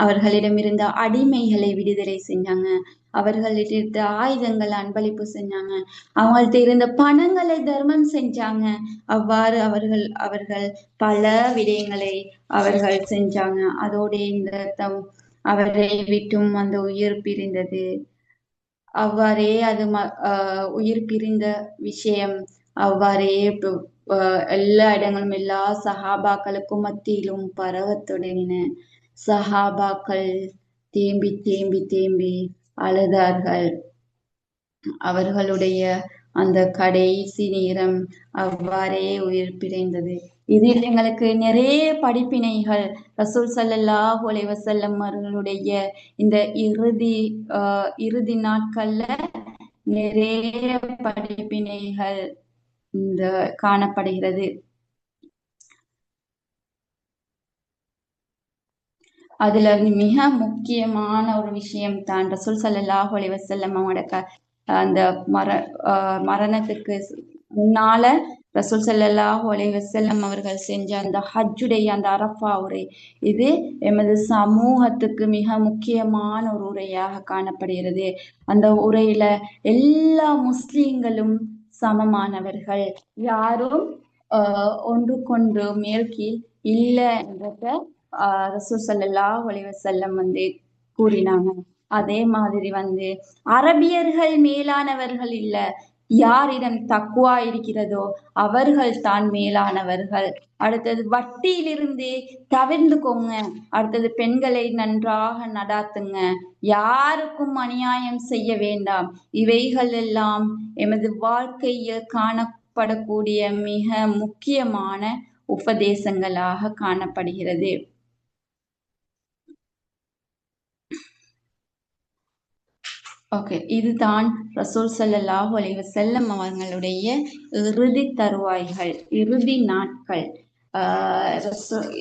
அவர்களிடமிருந்த அடிமைகளை விடுதலை செஞ்சாங்க. அவர்களிட்ட ஆயுதங்கள் அன்பளிப்பு செஞ்சாங்க. அவங்கள்ட்ட இருந்த பணங்களை தர்மம் செஞ்சாங்க. அவ்வாறு அவர்கள் பல விடயங்களை அவர்கள் செஞ்சாங்க. அதோட இந்த அவரை விட்டும் அந்த உயிர் பிரிந்தது. அவ்வாறே அது உயிர் பிரிந்த விஷயம் அவ்வாறே எல்லா இடங்களும் எல்லா சஹாபாக்களுக்கும் மத்தியிலும் பரவத் தொடங்கின. சஹாபாக்கள் தேம்பி தேம்பி தேம்பி அழுதார்கள். அவர்களுடைய அந்த கடைசி நேரம் அவ்வாறே உயிர் பிரிந்தது. இதில் எங்களுக்கு நிறைய படிப்பினைகள் ரசூல் ஸல்லல்லாஹு அலைஹி வஸல்லம் அவர்களுடைய இந்த இறுதி நாட்கள்ல நிறைய படிப்பினைகள் காணப்படுகிறது. அதுல மிக முக்கியமான ஒரு விஷயம் தான் ரசூல் ஸல்லல்லாஹு அலைஹி வஸல்லம் அவங்களோட அந்த மரணத்துக்கு முன்னால ரசூல் ஸல்லல்லாஹு அலைஹி வஸல்லம் அவர்கள் செஞ்ச அந்த ஹஜ்ஜுடைய அந்த அரஃபா உரை, இது எமது சமூகத்துக்கு மிக முக்கியமான ஒரு உரையாக காணப்படுகிறது. அந்த உரையில எல்லா முஸ்லிம்களும் சமமானவர்கள், யாரும் ஒன்றுக்கொன்று மேல் கீழ் இல்லை என்றத ரசூல் ஸல்லல்லாஹு அலைஹி வஸல்லம் கூறினாங்க. அதே மாதிரி அரபியர்கள் மேலானவர்கள் இல்ல, யாரிடம் தக்குவா இருக்கிறதோ அவர்கள் தான் மேலானவர்கள். அடுத்தது வட்டியிலிருந்து தவிர்ந்துக்கோங்க. அடுத்தது பெண்களை நன்றாக நடாத்துங்க. யாருக்கும் அநியாயம் செய்ய வேண்டாம். இவைகள் எல்லாம் எமது வாழ்க்கையில் காணப்படக்கூடிய மிக முக்கியமான உபதேசங்களாக காணப்படுகிறது. ஓகே, இதுதான் ரசூல் ஸல்லல்லாஹு அலைஹி வஸல்லம் அவர்களுடைய இறுதி தருவாய்கள், இறுதி நாட்கள்.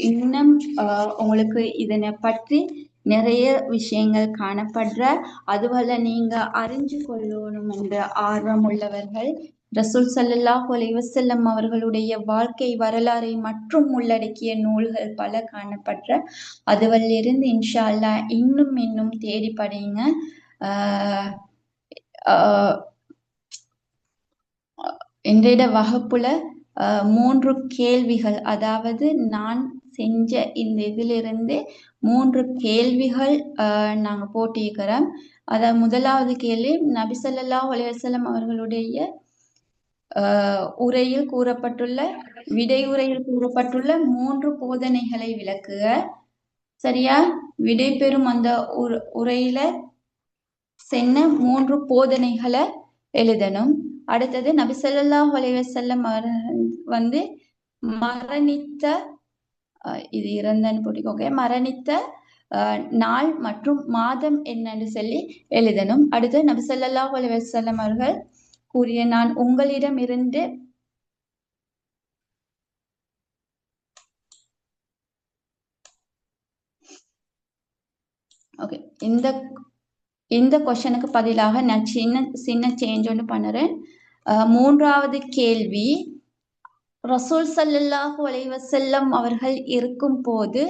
இன்னும் உங்களுக்கு இதனை பற்றி நிறைய விஷயங்கள் காணப்படுற, அதுவல்ல நீங்க அறிஞ்சு கொள்ளணும் என்ற ஆர்வம் உள்ளவர்கள் ரசூல் ஸல்லல்லாஹு அலைஹி வஸல்லம் அவர்களுடைய வாழ்க்கை வரலாறை மற்றும் உள்ளடக்கிய நூல்கள் பல காணப்படுற, அதுவல்லிருந்து இன்ஷா அல்லாஹ் இன்னும் தேடி படிங்க. இன்றைய வகுப்புல 3 கேள்விகள், அதாவது நான் செஞ்ச இந்த இதிலிருந்து 3 கேள்விகள் நாங்க போட்டிருக்கிறோம். அதாவது முதலாவது கேள்வி, நபி ஸல்லல்லாஹு அலைஹி வஸல்லம் அவர்களுடைய உரையில் கூறப்பட்டுள்ள விடையுரையில் கூறப்பட்டுள்ள 3 போதனைகளை விளக்குக. சரியா? விடை பெறும் அந்த உரையில சென்ன 3 போதனைகளை எழுதணும். அடுத்தது நபி ஸல்லல்லாஹு அலைஹி வஸல்லம் அவர்கள் மரணித்த, இது இறந்தன்னு போட்டிக்கோங்க, மரணித்த நாள் மற்றும் மாதம் என்னன்னு சொல்லி எழுதணும். அடுத்து நபி ஸல்லல்லாஹு அலைஹி வஸல்லம் அவர்கள் கூறிய, நான் உங்களிடம் இருந்து ஓகே, இந்த கொஸ்டனுக்கு பதிலாக நான் சின்ன சேஞ்ச் ஒன்று பண்ணுறேன். 3வது கேள்வி, ரசூல் ஸல்லல்லாஹு அலைஹி வஸல்லம் அவர்கள் இருக்கும் போது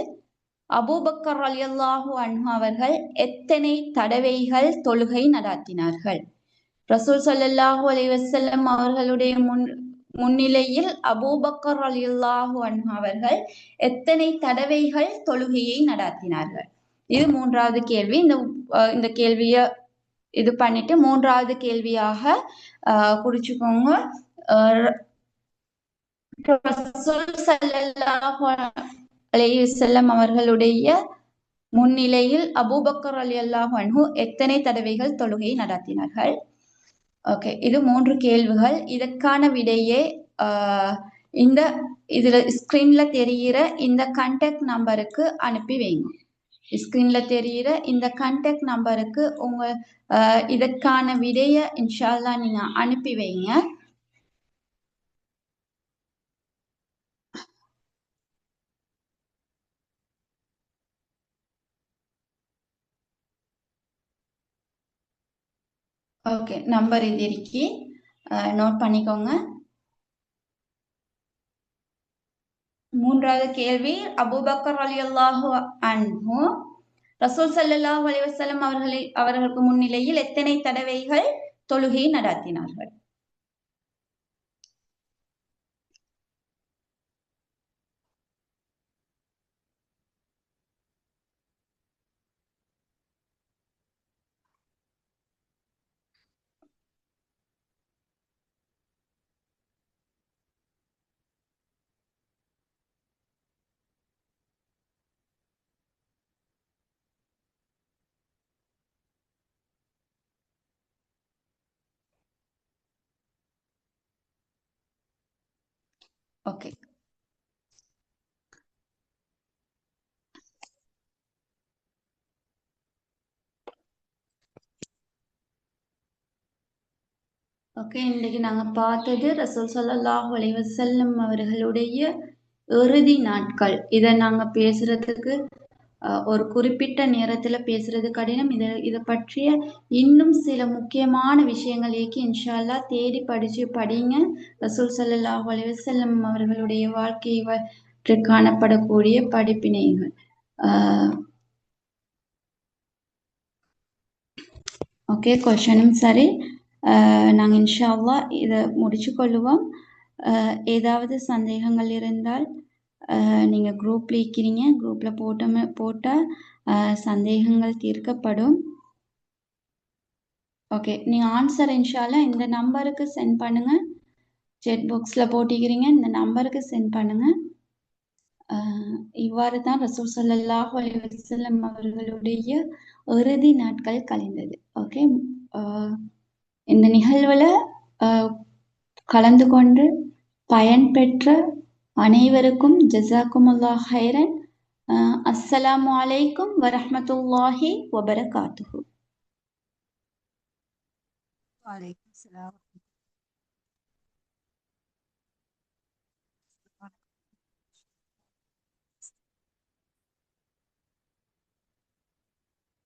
அபூபக்கர் ரலியல்லாஹு அன்ஹு அவர்கள் எத்தனை தடவைகள் தொழுகை நடாத்தினார்கள்? ரசூல் ஸல்லல்லாஹு அலைஹி வஸல்லம் அவர்களுடைய முன்னிலையில் அபூபக்கர் ரலியல்லாஹு அன்ஹு அவர்கள் எத்தனை தடவைகள் தொழுகையை நடாத்தினார்கள்? இது மூன்றாவது கேள்வி. இந்த கேள்விய இது பண்ணிட்டு மூன்றாவது கேள்வியாக குறிச்சுக்கோங்க. ரசூல் ஸல்லல்லாஹு அலைஹி வஸல்லம் அவர்களுடைய முன்னிலையில் அபூபக்கர் ரலியல்லாஹு அன்ஹு எத்தனை தடவைகள் தொழுகையை நடாத்தினார்கள்? ஓகே, இது 3 கேள்விகள். இதற்கான விடையே இந்த இதுல ஸ்கிரீன்ல தெரிகிற இந்த கான்டாக்ட் நம்பருக்கு அனுப்பி வைங்க. ஸ்கிரீன்ல தெரிகிற இந்த கான்டாக்ட் நம்பருக்கு உங்க இதற்கான விடைய இன்ஷா அல்லாஹ் நீங்க அனுப்பி வைங்க. ஓகே, நம்பர் இது இருக்கு, நோட் பண்ணிக்கோங்க. மூன்றாவது கேள்வி, அபூபக்கர் ரலியல்லாஹு அன்ஹு ரசூல் ஸல்லல்லாஹு அலைஹி வஸல்லம் அவர்களுக்கு முன்னிலையில் எத்தனை தடவைகள் தொழுகை நடாத்தினார்கள்? Okay, okay. இன்னைக்கு நாங்க பார்த்தது ரசூல் ஸல்லல்லாஹு அலைஹி வஸல்லம் அவர்களுடைய இறுதி நாட்கள். இதை நாங்க பேசுறதுக்கு ஒரு குறிப்பிட்ட நேரத்துல பேசுறது கடினம். இதை பற்றிய இன்னும் சில முக்கியமான விஷயங்கள் இன்ஷா அல்லாஹ் தேடி படிங்க. ரசூல் ஸல்லல்லாஹு அலைஹி வஸல்லம் அவர்களுடைய வாழ்க்கை காணப்படக்கூடிய படிப்பினைகள். ஓகே, கொஸ்டினும் சரி. நாங்கள் இன்ஷா அல்லாஹ் இதை முடிச்சு கொள்ளுவோம். ஏதாவது சந்தேகங்கள் இருந்தால் நீங்கள் குரூப்ல இருக்கிறீங்க, குரூப்பில் போட்டால் சந்தேகங்கள் தீர்க்கப்படும். ஓகே, நீங்கள் ஆன்சர் இன்ஷா அல்லாஹ் இந்த நம்பருக்கு சென்ட் பண்ணுங்க. செட் பாக்ஸில் போட்டிக்கிறீங்க, இந்த நம்பருக்கு சென்ட் பண்ணுங்க. இவ்வாறு தான் ரசூல் ஸல்லல்லாஹு அலைஹி வஸல்லம் அவர்களுடைய இறுதி நாட்கள் கழிந்தது. ஓகே, இந்த நிகழ்வுல கலந்து கொண்டு பயன்பெற்ற அனைவருக்கும் ஜஸாக்குமுல்லாஹ் ஹைரன். அஸ்ஸலாமு அலைக்கும் வரஹ்மத்துல்லாஹி வபரகாத்துஹு. வலைக்கும் ஸலாம்.